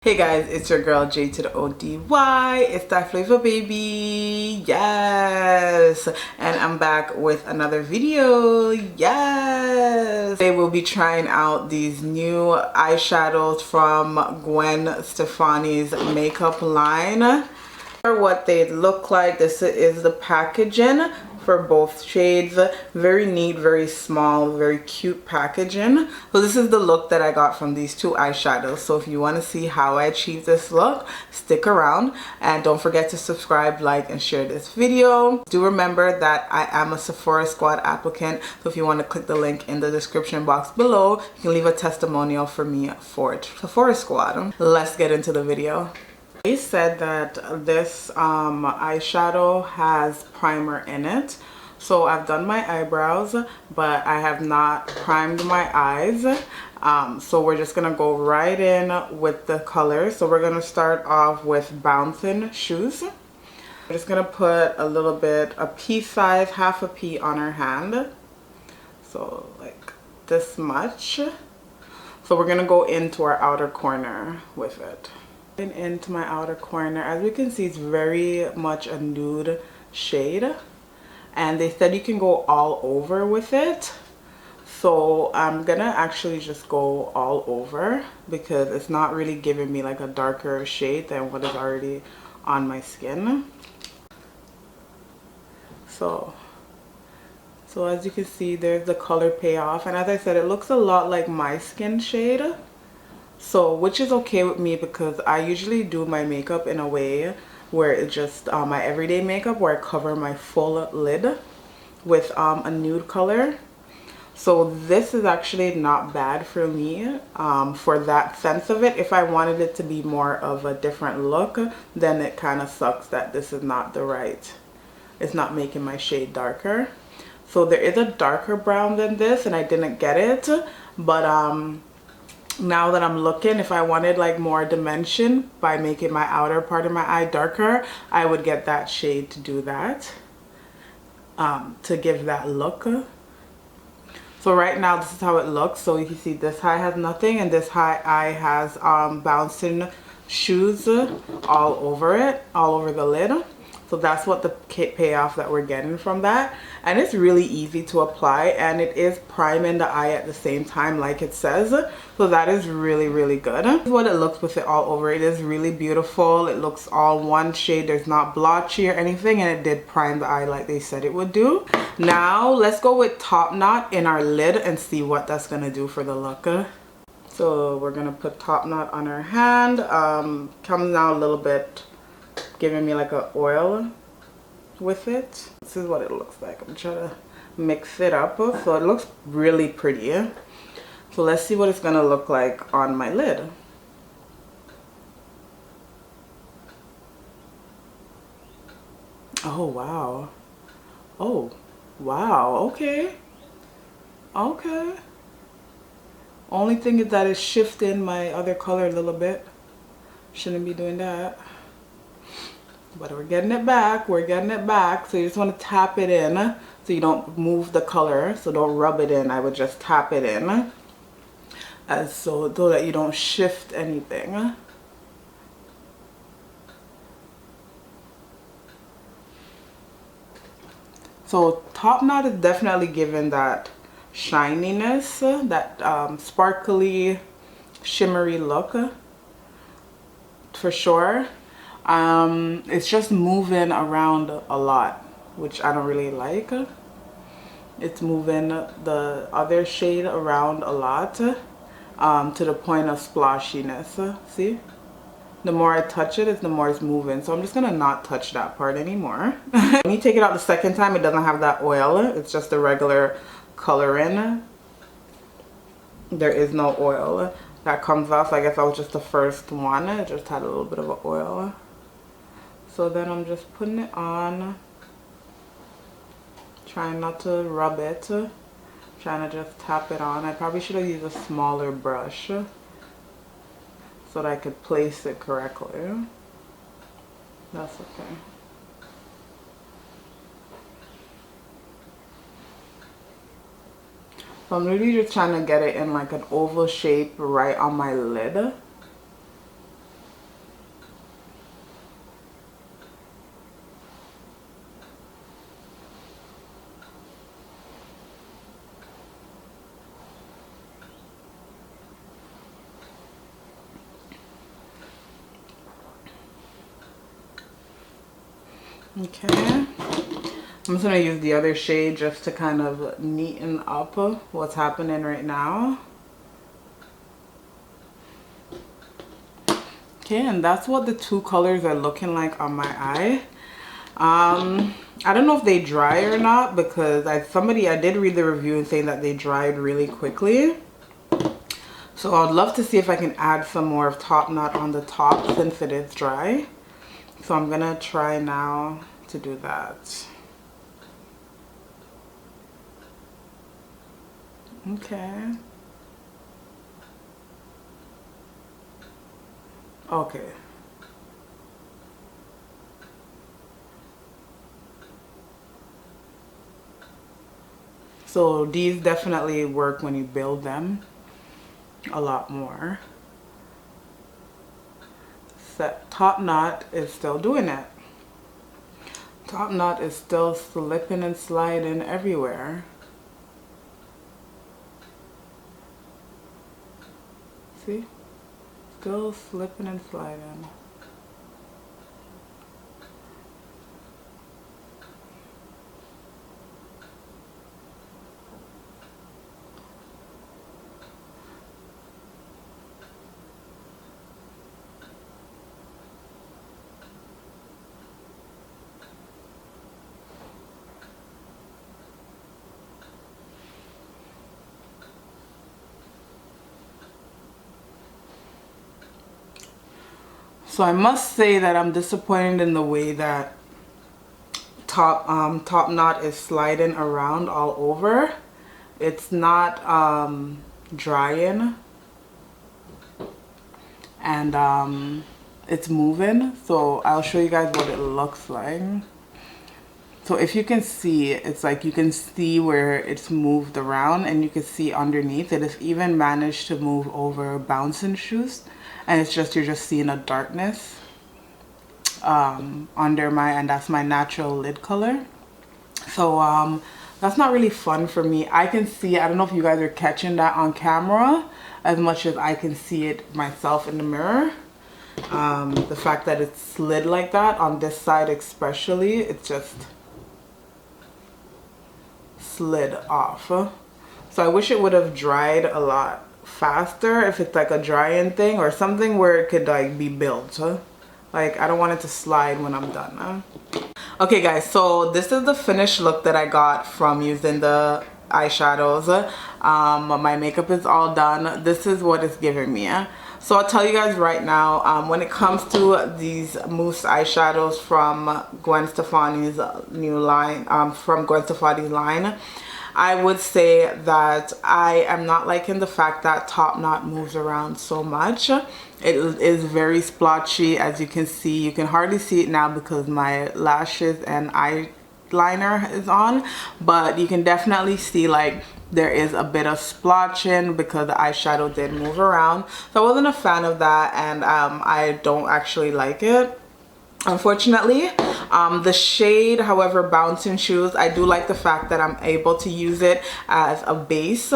Hey guys, it's your girl J to the ODY. It's that flavor baby. Yes, and I'm back with another video. Yes, today we'll be trying out these new eyeshadows from Gwen Stefani's makeup line. What they look like. This is the packaging for both shades. Very neat, very small, very cute packaging. So this is the look that I got from these two eyeshadows. So if you want to see how I achieved this look, stick around and don't forget to subscribe, like, and share this video. Do remember that I am a Sephora Squad applicant, so if you want to click the link in the description box below, you can leave a testimonial for me for Sephora Squad. Let's get into the video. They said that this eyeshadow has primer in it. So I've done my eyebrows, but I have not primed my eyes. So we're just going to go right in with the color. So we're going to start off with Bouncing Shoes. I'm just going to put a little bit, a pea size, half a pea on her hand. So like this much. So we're going to go into our outer corner with it. Into my outer corner. As you can see, it's very much a nude shade, and they said you can go all over with it, so I'm gonna actually just go all over because it's not really giving me like a darker shade than what is already on my skin. So as you can see, there's the color payoff, and as I said, it looks a lot like my skin shade. So, which is okay with me because I usually do my makeup in a way where it's just my everyday makeup where I cover my full lid with a nude color. So this is actually not bad for me for that sense of it. If I wanted it to be more of a different look, then it kind of sucks that this is not the right, it's not making my shade darker. So there is a darker brown than this and I didn't get it, but now that I'm looking, if I wanted like more dimension by making my outer part of my eye darker, I would get that shade to do that, to give that look. So right now this is how it looks. So you can see this eye has nothing and this eye has Bouncing Shoes all over it, all over the lid. So that's what the payoff that we're getting from that. And it's really easy to apply, and it is priming the eye at the same time like it says. So that is really, really good. This is what it looks with it all over. It is really beautiful. It looks all one shade. There's not blotchy or anything, and it did prime the eye like they said it would do. Now let's go with Top Knot in our lid and see what that's going to do for the look. So we're going to put Top Knot on our hand. Comes down a little bit, giving me like an oil with it. This is what it looks like. I'm trying to mix it up so it looks really pretty. So let's see what it's gonna look like on my lid. Oh wow. Oh wow. Okay, only thing is that it's shifting my other color a little bit. Shouldn't be doing that. But we're getting it back, so you just want to tap it in so you don't move the color, so don't rub it in. I would just tap it in so that you don't shift anything. So Top Knot is definitely giving that shininess, that sparkly, shimmery look for sure. It's just moving around a lot, which I don't really like. It's moving the other shade around a lot to the point of splotchiness. See, the more I touch it, the more it's moving. So I'm just gonna not touch that part anymore. When you take it out the second time, it doesn't have that oil. It's just the regular coloring. There is no oil that comes off. I guess that was just the first one. It just had a little bit of an oil. So then I'm just putting it on, trying not to rub it, trying to just tap it on. I probably should have used a smaller brush so that I could place it correctly. That's okay. So I'm really just trying to get it in like an oval shape right on my lid. Okay, I'm just gonna use the other shade just to kind of neaten up what's happening right now. Okay, and that's what the two colors are looking like on my eye. I don't know if they dry or not, because I did read the review and saying that they dried really quickly. So I'd love to see if I can add some more of Top Knot on the top since it is dry. So I'm gonna try now to do that. Okay. Okay. So these definitely work when you build them a lot more. Top Knot is still doing it. Top Knot is still slipping and sliding everywhere. See? Still slipping and sliding. So I must say that I'm disappointed in the way that Top Knot is sliding around all over. It's not drying, and it's moving. So I'll show you guys what it looks like. So if you can see, it's like you can see where it's moved around, and you can see underneath it has even managed to move over bouncing shoes, and it's just, you're just seeing a darkness under my, and that's my natural lid color. So that's not really fun for me. I can see, I don't know if you guys are catching that on camera as much as I can see it myself in the mirror. The fact that it's slid like that on this side especially, it's just slid off. So I wish it would have dried a lot faster, if it's like a drying thing or something where it could like be built. Like, I don't want it to slide when I'm done. Okay guys, so this is the finished look that I got from using the eyeshadows. My makeup is all done. This is what it's giving me. So I'll tell you guys right now, when it comes to these mousse eyeshadows from Gwen Stefani's new line, from Gwen Stefani's line, I would say that I am not liking the fact that Top Knot moves around so much. It is very splotchy, as you can see. You can hardly see it now because my lashes and eyeliner is on, but you can definitely see like there is a bit of splotching because the eyeshadow did move around. So I wasn't a fan of that, and I don't actually like it, unfortunately. The shade, however, Bouncing Shoes, I do like the fact that I'm able to use it as a base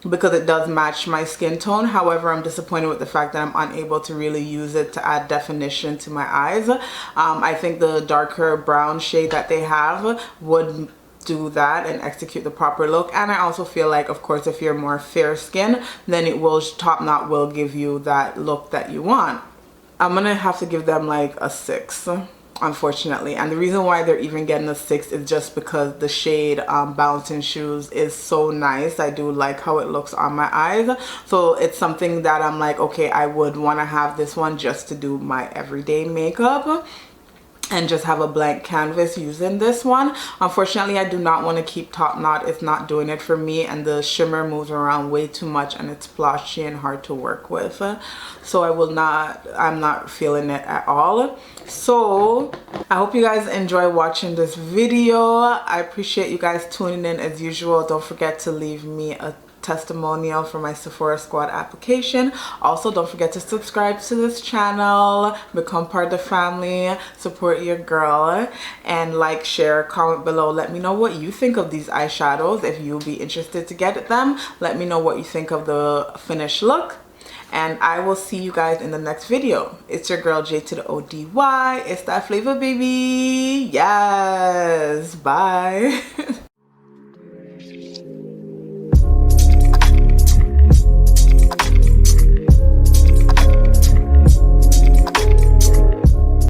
because it does match my skin tone. However, I'm disappointed with the fact that I'm unable to really use it to add definition to my eyes. I think the darker brown shade that they have would do that and execute the proper look. And I also feel like, of course, if you're more fair skin, then it will, Top Knot will give you that look that you want. I'm gonna have to give them like a 6, unfortunately. And the reason why they're even getting a 6 is just because the shade Bouncing Shoes is so nice. I do like how it looks on my eyes. So it's something that I'm like, okay, I would want to have this one just to do my everyday makeup and just have a blank canvas using this one. Unfortunately, I do not want to keep Top Knot. It's not doing it for me, and the shimmer moves around way too much and it's splotchy and hard to work with. So I'm not feeling it at all. So I hope you guys enjoy watching this video. I appreciate you guys tuning in as usual. Don't forget to leave me a testimonial for my Sephora Squad application. Also, don't forget to subscribe to this channel, become part of the family, support your girl, and like, share, comment below. Let me know what you think of these eyeshadows. If you'll be interested to get them, let me know what you think of the finished look. and I will see you guys in the next video. It's your girl J to the ODY. It's that flavor, baby. Yes, bye.